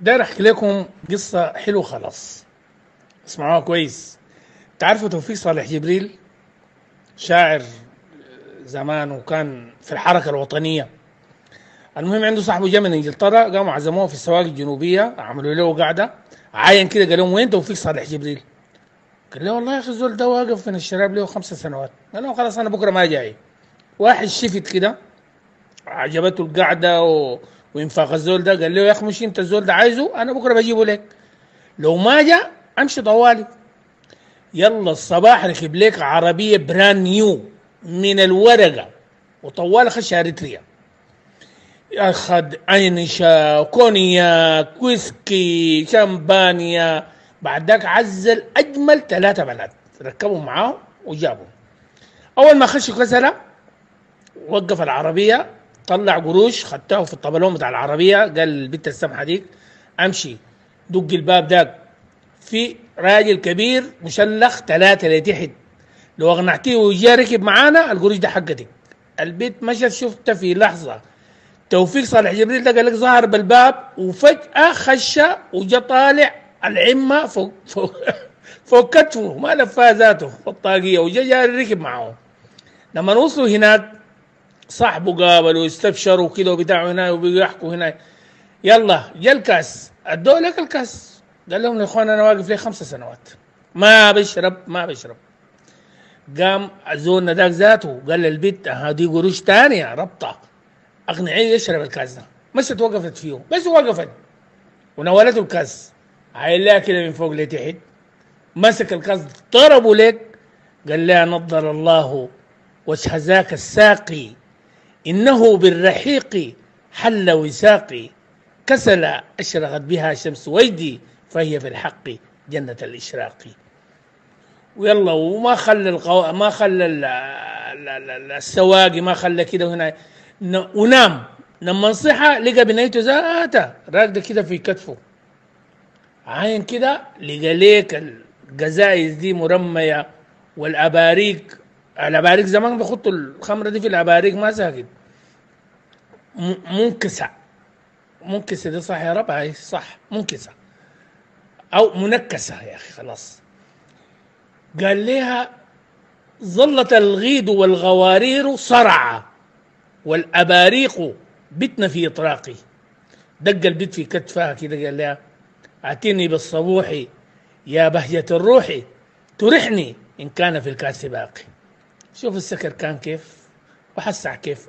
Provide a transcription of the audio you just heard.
داير احكي لكم قصه حلوه خلاص. اسمعوها كويس. تعرفوا توفيق صالح جبريل؟ شاعر زمان وكان في الحركه الوطنيه. المهم عنده صاحبه جاي من انجلترا، قاموا عزموه في السواق الجنوبيه، عملوا له قعده. عاين كده قال لهم وين توفيق صالح جبريل؟ قال له والله يا اخي الزول ده واقف من الشراب له 5 سنوات. قال لهم خلاص انا بكره ما جاي. واحد شفت كده، عجبته القعده وانفاق الزول ده، قال له يا اخي مش انت الزول ده عايزه، انا بكره بجيبه لك. لو ما جاء امشي طوالي. يلا الصباح ركب لك عربية بران نيو من الورقة، وطوال خش اريتريا. اخذ اينشا، كونياك، ويسكي، شامبانيا. بعد ذاك عزل اجمل 3 بنات ركبوا معاه وجابوا. اول ما خش كسلة، وقف العربية، طلع قروش خدته في الطبلون بتاع العربية، قال البنت السمحة ديك امشي دق الباب داك، في راجل كبير مشلخ 3 لتحت، لو اقنعتيه وجا ركب معانا القروش ده حقتك. البيت مشت، شفت في لحظه توفيق صالح جبريل ده قال لك ظهر بالباب، وفجاه خش وجا طالع العمه فوق فوق كتفه، ما لفاه ذاته في الطاقيه، وجا جاري ركب معه. لما وصلوا هناك صاحبه قابلوا واستبشروا كده وبتاعوا هنا وبيحكوا هنا. يلا جا الكاس، ادوا لك الكاس. قال لهم يا اخوان انا واقف لي 5 سنوات ما بشرب ما بشرب. قام زولنا ذاك ذاته قال للبت هذه قروش تانية ربطة، اقنعيه يشرب الكاس ده. مشت وقفت فيه، بس وقفت ونولته الكاس، عايل لها كده من فوق لتحت، مسك الكاس ضربه لك. قال لها نظر الله وجه ذاك الساقي، انه بالرحيق حل وساقي، كسل اشرقت بها شمس وجدي، فهي في الحق جنة الاشراق. ويلا وما خلى ما خلى السواقي، ما خلى كده وهنا. ونام. لما صحى لقى بنيته ذاتها راقده كده في كتفه. عاين كده لقى ليك القزايز دي مرميه، والاباريق. الاباريق زمان بيحطوا الخمره دي في الاباريق، ما ساكت. منكسه. منكسه دي صح يا رب؟ هاي صح، منكسه او منكسه يا اخي خلاص. قال لها ظلت الغيد والغوارير صرعى، والأباريق بتن في إطراقي. دق البت في كتفها كده قال لها أعتني بالصبوح يا بهجة الروح، ترحني إن كان في الكاس باقي. شوف السكر كان كيف وحسع كيف.